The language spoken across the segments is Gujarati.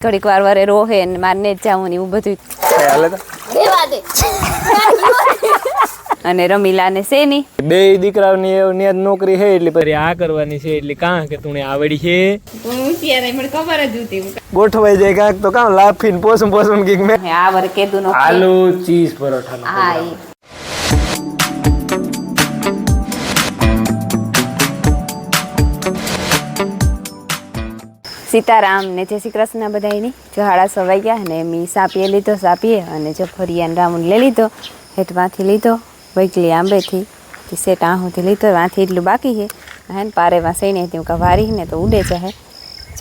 ઘડીક વાર વરે રોહે ને મારને જ જાવું ને એવું બધું હાલે તો દેવા દે અને રમીલાને છે ની બે દીકરાઓની નિયત નોકરી છે એટલે પછી આ કરવાની છે એટલે કાં કે તુને આવડી છે મને ખબર જ હતી ગોઠવાઈ જાય કાંક તો કાં લાફીને પોસમ કઈક મેં આ વર કેદું નો આલુ ચીઝ પરોઠાનો હા સીતારામ ને જય શ્રી કૃષ્ણ બધાયની જો 6:30 વાગ્યા ને મી સાપીએ લીધો સાપીએ અને જો ફરિયાન રાઉન્ડ લઈ લીધો હેઠમાંથી લીધો વૈકલી આંબેથી સેટ આહુથી લીધો વાંથી એટલું બાકી છે હે ને પારેવા સૈને હતી હું વારી ને તો ઉડે છે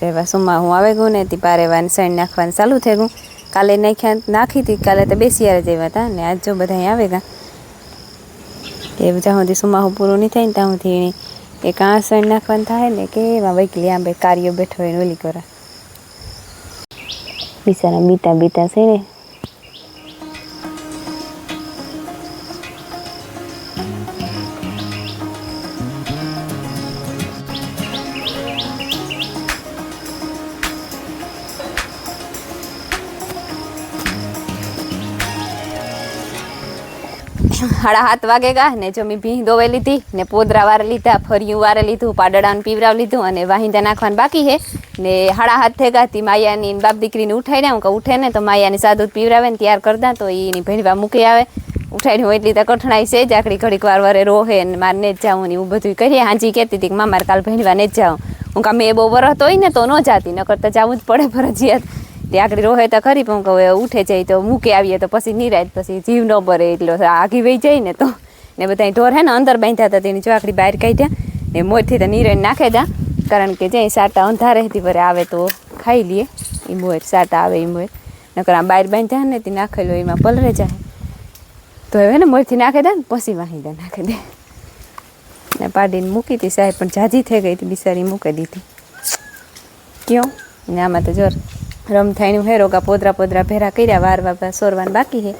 જેવા સુમાં હું આવે ગયું ને તે પારેવાની સૈન નાખવાનું ચાલુ થઈ ગયું કાલે નાખી હતી કાલે તો બેસિયારે જેવા હતા ને આજ જો બધા આવે ગયા એ જ્યાં સુધી સુમાં હું પૂરું નહીં થાય ને ત્યાં સુધી એક આ સૈન નાખવાનું થાય ને કે એમાં વૈકલી આંબે કાર્યો બેઠો હોય ને ઓલી કરા બિચારા બીતા છે ને સાડા 7 વાગે ગયા ને જો મેં ભીંગ દોવે લીધી ને પોદરા વારે લીધા ફરિયું વારે લીધું પાડડાનું પીવરાવ લીધું અને વાહિંદા નાખવાનું બાકી છે ને 7:30 થઈ ગયા હતી માયાની બાપ દીકરીને ઉઠાઈ ને હું કહું ઉઠે ને તો માયાની સાદું પીવરાવે ને તૈયાર કરતા તો એની ભેણવા મૂકી આવે ઉઠાઈને હોય એટલી તો કઠણાઈ છે જ આકડી ઘડીક વાર વરે રોહે ને મારે ને જ જાઉં ને એવું બધું કરીએ હાંજી કહેતી હતી કે મારે કાલ ભેણવા ને જ જાઉં હું કાં મેં બહુ વરસ હોય ને તો ન જાતી ન કરતા જવું જ પડે ફરજિયાત તે આકડી રોહે તો ખરી પણ કહું ઉઠે જાય તો મૂકે આવીએ તો પછી નિરાય પછી જીવ ન બરે એટલો આગી વહી જાય ને તો ને બધા ઢોર હે ને અંદર બાંધ્યા હતા તેની જો આકડી બહાર કાઢ્યા ને મોરથી તો નિરાય નાખે તા કારણ કે જે સાટા અંધારે હતી વરે આવે તો ખાઈ લઈએ એ મોર સાટા આવે એ મોર નકર આ બહાર બાંધ્યા ને તે નાખેલો એમાં પલરે જાય તો હવે ને મોરથી નાખે દે ને પછી વાહિંદા નાખી દે ને પાડીને મૂકી હતી સાહેબ પણ જાજી થઈ ગઈ હતી બિચારી મૂકી દીધી ક્યો ને આમાં તો જોર રમ થાયનું હે રોગા પોદરા ભેરા કર્યા વાર બાપા સોરવાન બાકી હે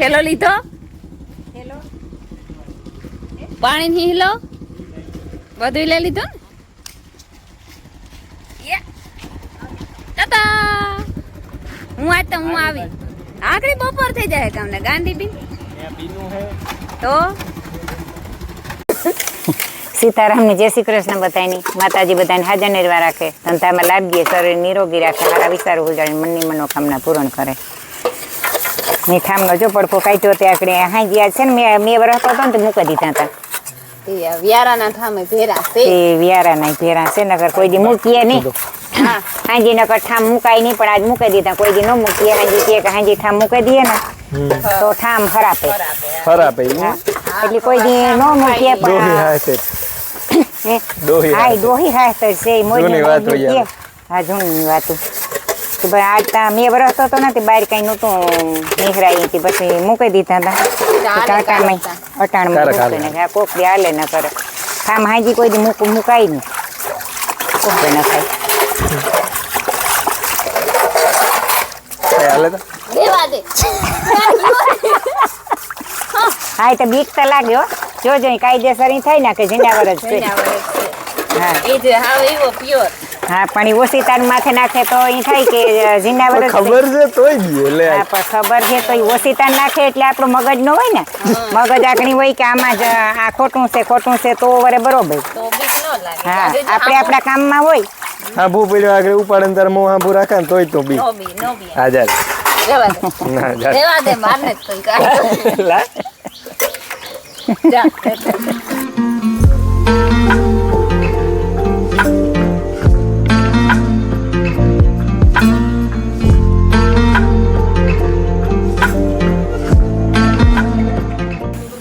થેલો લીધો પાણી ની હિલો બધું લઈ લીધો ને હું આજ તો હું આવી આખરી બપોર થઈ જાય કામને ગાંધી બીન તો સીતારામની જય શ્રી કૃષ્ણ બધાની માતાજી બધાને હાજર નિર્વા રાખે ધંધામાં લાભીએ શરીર નિરોગી રાખે સારા વિચારો ઉજાડી મનની મનોકામના પૂર્ણ કરે મીઠામનો જો પડખો કાઢ્યો તે આકડે હાજી છે ને મેં વરસતો હતો ને તો મૂકી દીધા હતા વ્યારાના થામે ભેરા છે એ વ્યારાના ભેરા છે નકર કોઈ દી મૂકીએ નહીં હાજી નકર ઠામ મુકાય નહીં પણ આજ મૂકી દીધા કોઈ દી ન મૂકીએ હાજી કહે કે હાજી ઠામ મૂકી દઈએ ને તો ઠામ ખરાપે એટલે કોઈ દી ન મૂકીએ પણ ડોહી હાસ્તર છે મોજી હા જૂની વાતું ભાઈ આજ તા મેં વરસતો હતો ને તે બહાર કઈ નહોતું નિહરાઈ હતી પછી મૂકી દીધા હતા અટાણ કોક દે હાલે ન કરે ખામ હાજી કોઈ દી મુકાય નહીં કોક ન ખાય હા તો બીક તો લાગ્યો જોજો કાયદેસર થાય ને કે જીંડાવર જ છે હા પણ એ ઓસીતાન માથે નાખે તો એ થાય કે જીંડાવર ખબર છે તોય બી લે હા પણ ખબર છે તો એ ઓસીતાન નાખે એટલે આપણો મગજ નો હોય ને મગજ આકણી હોય કે આમાં જ આ ખોટું છે તો વરે બરોબર હા આપણે આપણા કામમાં હોય હા ભૂ પડ્યો આગળ ઉપાડે તાર મોં હાંભું રાખે ને તોય તો બી હાજર રેવા દે મારને જ કોઈ જા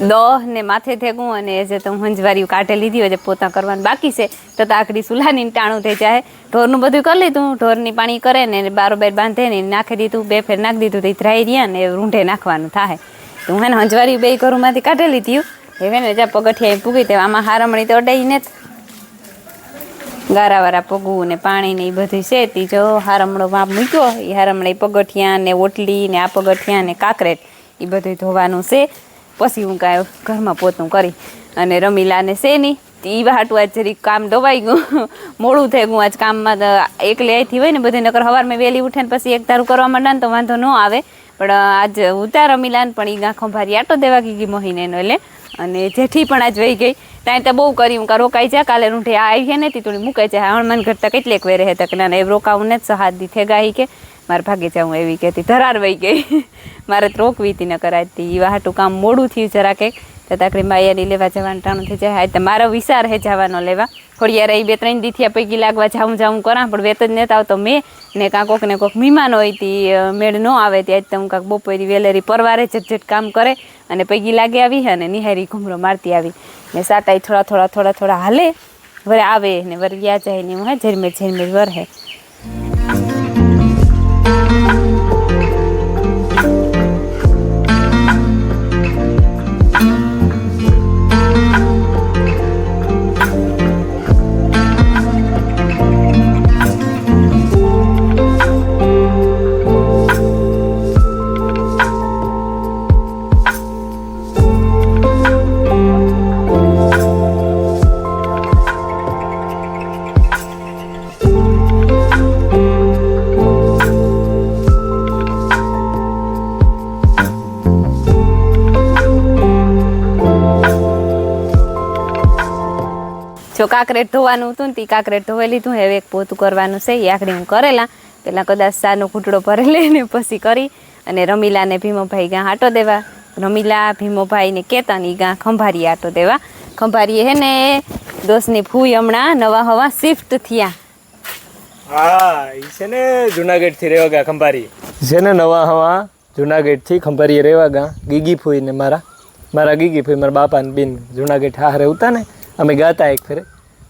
દહ ને માથે થેગું અને જે તો હંજવારી કાઢે લીધી હોય પોતા કરવાનું બાકી છે તો આખડી સુલાની ટાણું થઈ જાય ઢોરનું બધું કરી લીધું ઢોરની પાણી કરે ને બારોબાર બાંધે ને નાખી દીધું 2 ફેર નાખી દીધું તો ધ્રાઈ રહ્યા ને રૂંઢે નાખવાનું થાય તો હું હે ને હંજવારી 2 ઘરોમાંથી કાઢી લીધી હવે ને જ્યાં પગઠિયા પૂગી તે આમાં હારમણી તો અડાઈ ને ગારાવાળા પગું ને પાણી ને એ બધું છે તી જો હારમણો માપ મૂક્યો એ હારમણી પગઠિયા ને ઓટલી ને આ પગઠિયા ને કાકરેટ એ બધું ધોવાનું છે પછી હું કાંઈ ઘરમાં પોતું કરી અને રમીલાને છે નહીં એ વાટું આજ જરીક કામ દવાઈ ગયું મોડું થઈ ગયું આજ કામમાં એકલી અહીંથી હોય ને બધી નકર સવારમાં વહેલી ઉઠે ને પછી એક તારું કરવા માંડે ને તો વાંધો ન આવે પણ આજ ઉતાર રમીલાને પણ એ ગાંખો ભારી આટો દેવા ગઈ મહિને એનો એટલે અને જેઠી પણ આજ વહી ગઈ ત્યાં તો બહુ કરી હું રોકાઈ જા કાલે રૂંઢે આ આવી ને થોડી મૂકાઈ જાય હણમાન ઘટતા કેટલેક વેરે હતા કે ના એ રોકાવું ને જ સહાદી થેગાઈ કે મારે ભાગી જાઉં એવી કહેતી ધરાર વહી ગઈ મારે તો રોકવી હતી ન કરાતી એ વાટું કામ મોડું થયું જરા કંઈક તો તાકડી માયાની લેવા જવાનું ટાણું થઈ જાય તો મારો વિચાર હે જવાનો લેવા ખોડિયારે એ 2-3 દીથિયા પૈકી લાગવા જાઉં કરા પણ વેત જ નતા આવતો મેં ને કાં કોક ને કોક મહેમાન હોય તી મેળ ન આવે ત્યાં જ તો હું કાંક બપોરી વેલેરી પરવારે ઝટઝટ કામ કરે અને પૈકી લાગી આવી અને નિહારી ઘૂમરો મારતી આવી ને સાટાઈ થોડા હાલે વરે આવે ને વરે વ્યા જાય ને હું હે ઝરમેર વર હે જો કાકરેટ ધોવાનું હતું ને તે કાકરેટ ધોઈ લીધું હવે એક પોતું કરવાનું છે એ આખડી હું કરેલા પેલા કદાચ સાનો ઘૂંટડો ભરેલી ને પછી કરી અને રમીલાને ભીમોભાઈ ગાં આટો દેવા રમીલા ભીમોભાઈ ને કેતન ઈ ગાં ખંભારી આટો દેવા ખંભારીએ હે ને દોસ્તની ફૂઈ હમણાં નવા હવા શિફ્ટ થયા હા ઈ છે ને જુનાગઢ થી રેવા ગયા ખંભારી છે ને નવા હવા જુનાગઢ થી ખંભારીએ રેવા ગયા ગીગી ફૂઈ ને મારા ગીગી ફૂઈ મારા બાપા ને બેન જુનાગઢ હારે ઉતા ને અમે ગાતા એક ફેરે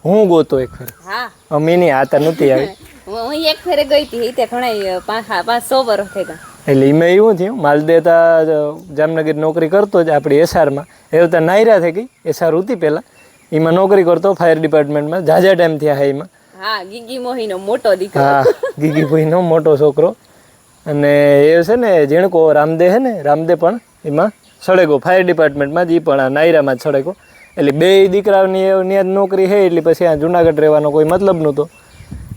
હું ગોતો એક ફેરે હા અમે નહીં આતા નહોતી આવી હું એક ફેરે ગઈ હતી તે ઘણા 500 વર્ષ થઈ ગયા એટલે એમાં એવું થયું માલદેતા જામનગર નોકરી કરતો જ આપણી એસઆરમાં એવું તો નાયરા થઈ ગઈ એસઆર હતી પહેલાં એમાં નોકરી કરતો ફાયર ડિપાર્ટમેન્ટમાં ઝાઝા ટાઈમ થયા હે એમાં હા ગીગી મોહીનો મોટો દીકરો હા ગીગી ભાઈનો મોટો છોકરો અને એ છે ને ઝીણકો રામદે હે ને રામદે પણ એમાં સળેગો ફાયર ડિપાર્ટમેન્ટમાં જ એ પણ આ નાયરામાં જ સળેગો એટલે 2 દીકરાઓની ત્યાં નોકરી છે એટલે પછી આ જુનાગઢ રહેવાનો કોઈ મતલબ નહોતો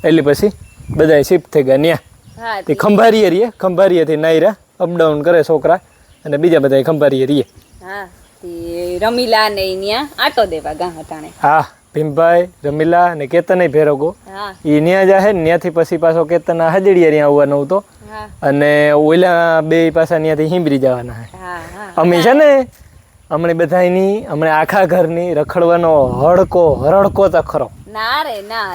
એટલે પછી બધાય શિફ્ટ થઈ ગયા ત્યાં તે ખંભારીએ રહીએ ખંભારીએથી નાયરા અપડાઉન કરે છોકરા અને બીજા બધા ખંભારીએ રહીએ હા રમીલા ને ત્યાં આટો દેવા ગાં હટાણે હા ભીમભાઈ રમીલા અને કેતન ભેરગો એ ત્યાં જાય ને ત્યાંથી પછી પાછો કેતન હાજડીએ ત્યાં આવવાનો હતો અને ઓલા 2 પાછા ત્યાંથી હિંબરી જવાના અમે છે ને હમણાં બધાની હમણાં આખા ઘરની રખડવાનો હરડકો તો ખરો ના રે ના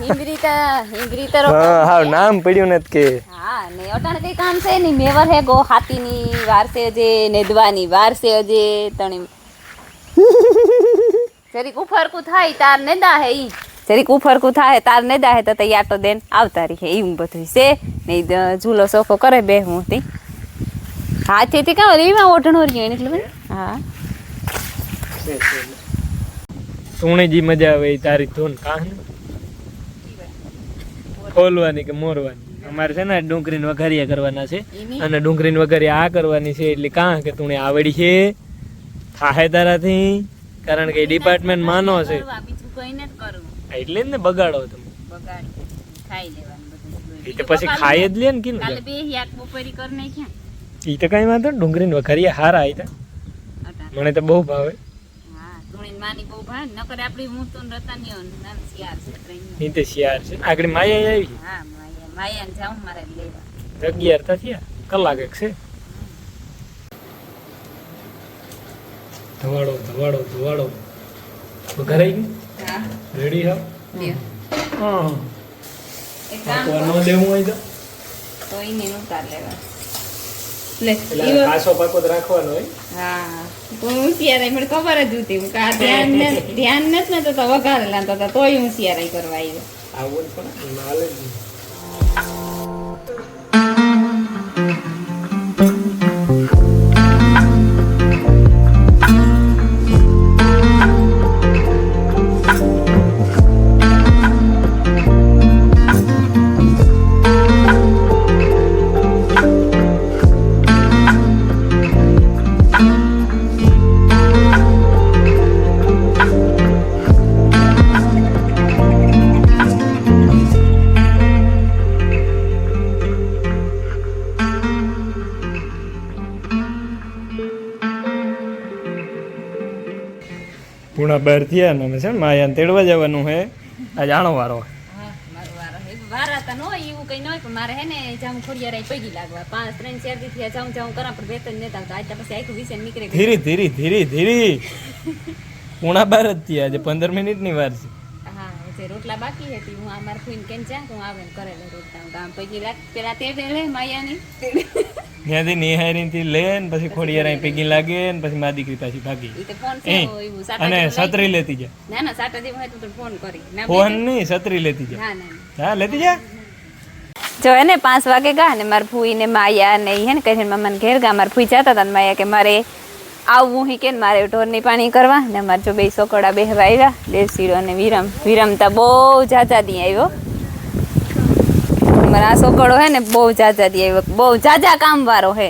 હિંગરી તો હા નામ પડ્યું ને કે હા ને અટાણે કઈ કામ છે ની મેવર હે ગો હાથીની વારસે જે નેદવાની વારસે જે તણી જરીક ઉફરકું થાય તાર નેદા હે ઈ જરીક ઉફરકું થાય તાર નેદા હે તો તૈયાર દેન આવતા રહી હે એવું બધું છે ને ઝૂલો સોફો કરે બે હું તી હાથેથી કાં રીમાં ઓઢણો રહ્યો એટલે હા સુણીજી મજા આવે તારી ધૂન કાં ખોલવાની કે મોરવાની અમારે છે ને ડુંગળીને વઘારિયા કરવાના છે અને ડુંગળીને વઘારિયા આ કરવાની છે એટલે કાં કે તું આવડી છે થાહે તારાથી કારણ કે ડિપાર્ટમેન્ટ માનો છે એટલે જ ને બગાડો તમે એ તો પછી ખાઈ જ લે ને કીધું એ તો કઈ વાંધો ડુંગળીને વઘારિયા હારા આયતા મને તો બહુ ભાવે એ તો શિયાર છે આગળ માયા આવી 11 તો થયા કલાક એક છે ધવાડો ઘરે હા રેડી હા લ્યો. એક કામ નો દેવું હોય તો એને ઉતાર લેવા લે એટલે ઈવો. કાસો પાકો જ રાખવાનો હોય હા તો હું હોશિયારાઈ મને ખબર જ હતી હું કા ધ્યાન નથી ને તો વઘારેલા તો તોય હોશિયારાઈ કરવા આવ્યો આવું જ પણ એમાં હાલે જ નહીં. પૂણા બહાર થયા ને અમે છે ને માયાને તેડવા જવાનું હે આ જાણો વારો હા મારો વારો હે વારા તા નો એવું કઈ ન હોય પણ મારે હે ને જામ ખોડિયારાઈ પગી લાગવા 5-3-4 દી થયા જાઉં કરા પણ બે ત્રણ નેતા આવતા આજ પછી આખું વિશે નીકળે ધીરી પૂણા બહાર જ થયા આજે 15 મિનિટની વાર છે હા જે રોટલા બાકી હતી હું આ મારા ફોઈન કેમ જા હું આવે કરેલા રોટલા હું કામ પગી લાગ પેલા તેડે લે માયાની ત્યાંથી નિહારીથી લે ને પછી ખોડિયારાઈ પૈકી લાગે ને પછી મારી દીકરી પાછી ભાગી ઈ તો ફોન છે એવું અને સાટા છત્રી લેતી જા ના ના સાટા જેવું હોય તો ફોન કરી ના ફોન નહીં છત્રી લેતી જા ના ના હા લેતી જા જો એને 5 વાગે ગા ને મારા ફૂઈ ને માયા ને હે ને કહે મામાને ઘેર ગા મારા ફૂઈ જતા હતા ને માયા કે મારે આવવું હી કે મારે ઢોરની પાણી કરવા ને મારે જો બે સોકડા બેહવા આવ્યા દેવસીડો અને વિરમ તા બહુ જાજા દી આવ્યો મારા આ સોકડો હે ને બહુ જાજા દી આવ્યો બહુ જાજા કામ વાળો હે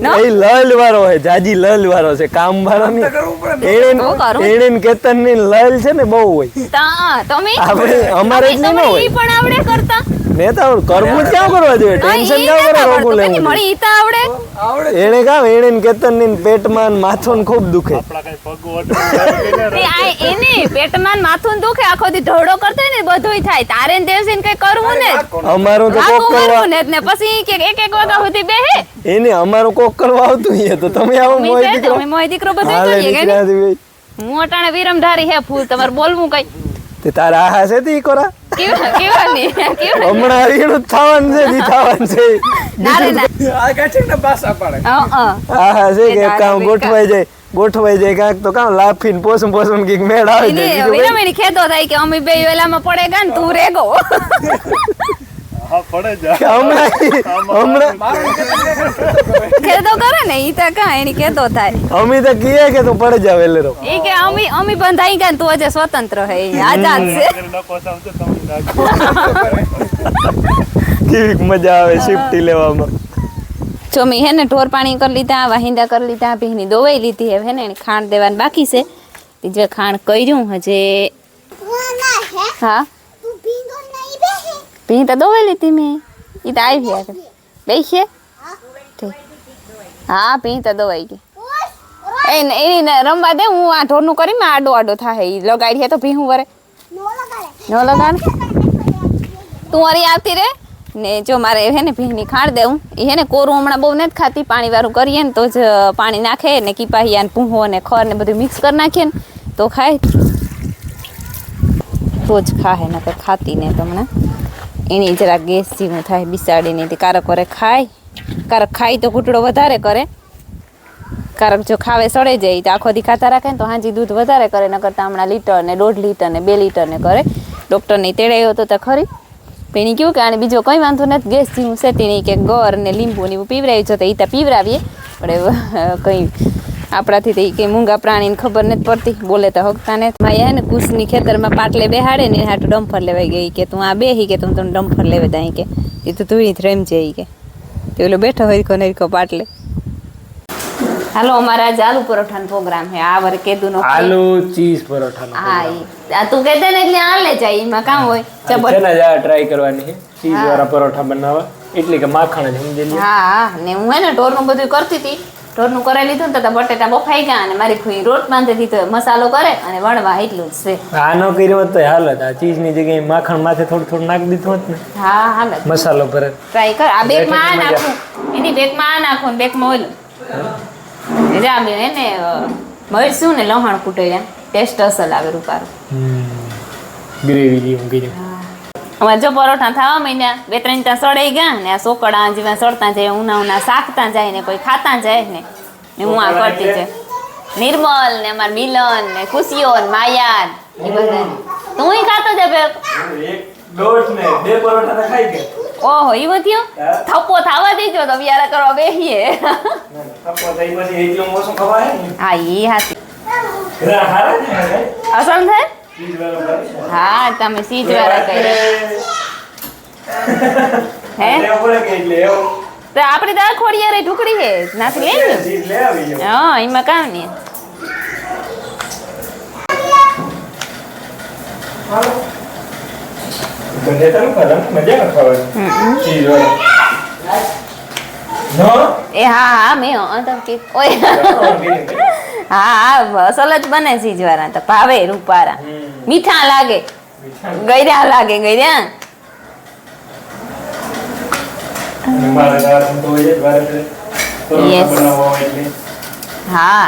નો એ લલ વાળો હે જાજી લલ વાળો છે કામ વાળો નહીં એને કેતન ની લલ છે ને બહુ હોય તા તમે આપણે અમારે જ ન હોય ઈ પણ આવડે કરતા મેં તો કરવું જ ક્યાં કરવા જોઈએ ટેન્શન ક્યાં કરે રોગું લેવું મળી ઈ તો આવડે એને કામ એને કેતન ની પેટમાં ને માથું ખૂબ દુખે એને પેટમાં માથું દુખે આખો દી ઢોળો કરતો હોય ને બધુંય થાય તારે ને દેવસીને કઈ કરવું ને અમારું તો કોક કરવા ને પછી કે એક વાગ્યા સુધી બેહે એને અમારું કોક કરવા આવતું હે તો તમે આવો મોય દીકરો તમે મોય દીકરો બધું હાલે જોઈએ કે દીકરાથી હું અટાણે વિરમ ધારી હે ફૂલ તમારે બોલવું કઈ તે તારા આહા છે તી કોરા કેવાની હમણાં હરીણું થવાનું છે જી થવાનું છે નારે ના આ કાચી ને પાસા પાડે આહા છે કે કામ ગોઠવાઈ જાય કાંક તો કામ લાફીને પોસું કઈક મેળ આવે જાય વિરમ એની ખેતો થાય કે અમે બે વેલામાં પડે ગા ને તું રેગો હા પડે જા હમણાં ખેતો કરે ને ઈ તો કા એની ખેતો થાય અમે તો કીએ કે તું પડે જા વેલેરો ઈ કે અમે બંધાઈ ગયા ને તું આજે સ્વતંત્ર હે ઈ આઝાદ છે ડકો સામતે તમને કેવી મજા આવે શિફ્ટી લેવામાં જો મેં હે ને ઢોર પાણી કરી લીધા વાહિંદા કરી લીધા ભીની દોવાઈ લીધી હે ને ખાંડ દેવાનું બાકી છે જે ખાંડ કર્યું હજે હા ભીની તો દોવાઈ લીધી મેં ઈ તો આવી આગળ બેસીએ ઠીક હા ભીની તો દોવાઈ ગઈ એને રમવા દે હું આ ઢોરનું કરી માં આડો થાય ઈ લગાડી તો ભીહું વરે નો લગાડ તું વરી આવતી રે ને જો મારે હે ને ભીની ખાંડ દેવું એ હે ને કોરું હમણાં બહુ નથી ખાતી પાણી વાળું કરીએ ને તો જ પાણી નાખે ને કીપાહિયા ને પૂંહો ને ખર ને બધું મિક્સ કરી નાખીએ ને તો ખાય તો જ ખાહે નકર ખાતી ને તો હમણાં એની જરા ગેસ જેવું થાય બિસાડીને તે કારક વરે ખાય તો ઘૂંટડો વધારે કરે કારક જો ખાવે સડે જાય તો આખો દી ખાતા રાખે ને તો હાજી દૂધ વધારે કરે ન કરતા હમણાં લીટર ને 1.5 લીટર ને 2 લીટર ને કરે ડૉક્ટરને તેડાયો તો ખરી પેણી કેવું કે આને બીજો કંઈ વાંધો નથી ગેસ જેવું સેટી નહીં કે ગોર ને લીંબુ ને એવું પીવરાવ્યું છે તો એ તો પીવરાવીએ પણ કંઈ આપણાથી તો કંઈ મૂંગા પ્રાણીને ખબર નથી પડતી બોલે તો હકતા ને માયા ને કુસની ખેતરમાં પાટલે બેહાડે ને હાટું ડમ્ફર લેવાઈ ગઈ કે તું આ બેહી કે તું તને ડમ્ફર લેવા દઈ કે એ તો તું રમ જાય કે તે ઓલો બેઠો હરીખો પાટલે હાલો અમારા આજ આલુ પરોઠાનો પ્રોગ્રામ છે આ વર કેદુનો આલુ ચીઝ પરોઠાનો હા આ તું કહેતે ને એટલે આલે જાય એમાં કામ હોય છે ને જા ટ્રાય કરવાની છે ચીઝ વાળા પરોઠા બનાવવા એટલે કે માખણ જ સમજી લે હા ને હું હે ને ઢોરનું બધું કરતી હતી ઢોરનું કરાવી લીધું ને તો બટેટા બફાઈ ગયા અને મારી ખુઈ રોટ બાંધી દીધો મસાલો કરે અને વણવા એટલું જ છે આ ન કર્યું હોત તો હાલત આ ચીઝની જગ્યાએ માખણ માથે થોડું નાખી દીધું હોત ને હા હાલત મસાલો ભરે ટ્રાય કર આ બેગમાં આ નાખું એની બેગમાં આ નાખું ને બેગમાં ઓલું જા બે હે ને મરચું ને લહણ કૂટેલા ટેસ્ટ અસલ આવે રૂપારું. ગ્રેવી જેવું કીધું. અમારે જો પરોઠા થવા માંડ્યા 2-3 ત્યાં સડાઈ ગયા ને આ સોકડા જેવા સડતા જાય ઉના શાકતા જાય ને કોઈ ખાતા જાય ને હું આ કરતી છે. નિર્મલ ને અમાર મિલન ને ખુશીઓ ને માયા એ બધા તું ખાતો જ બે. એક દોઢ ને 2 પરોઠા તો ખાઈ ગયા. ઓહો ઈ વધ્યો થપ્પો થવા દેજો તો બિયારા કરવા બેહીએ. થપ્પો થઈ પછી એટલું મોસમ ખવાય ને. હા ઈ હાથી હારા ને અસલ થાય. ચીઝ વાળો ખાય. હા તમે સીજ વાળા કરી હે તો આપણી દાળ ખોડિયા રે ઢુકડી હે નાખી લે ને. ચીઝ લે આવી ગયો. હા એમાં કામ નહીં. ગંધે તને ખરા મજા ન ખાવાની. ચીઝ વાળો. નો એ હા મેં તો કે ઓય હા અસલ જ બને સીજ વાળા તો ભાવે રૂપારા મીઠા લાગે ગયરા લાગે ગયરા. મારા દાળ તો હોય જ વારે ફરે. Yes. બનાવવા હોય એટલે હા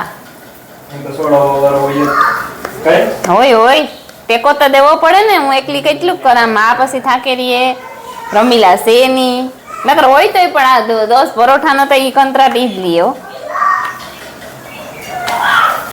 એમ તો સોડા વાળો હોય જ. કઈ હોય ટેકો તો દેવો પડે ને. હું એકલી કેટલું કરામ આ પછી થાકેરીએ રમીલા શેની નકર હોય તોય પણ આ 10 પરોઠાનો તો ઈ કંત્રાટ ઈ જ લીયો.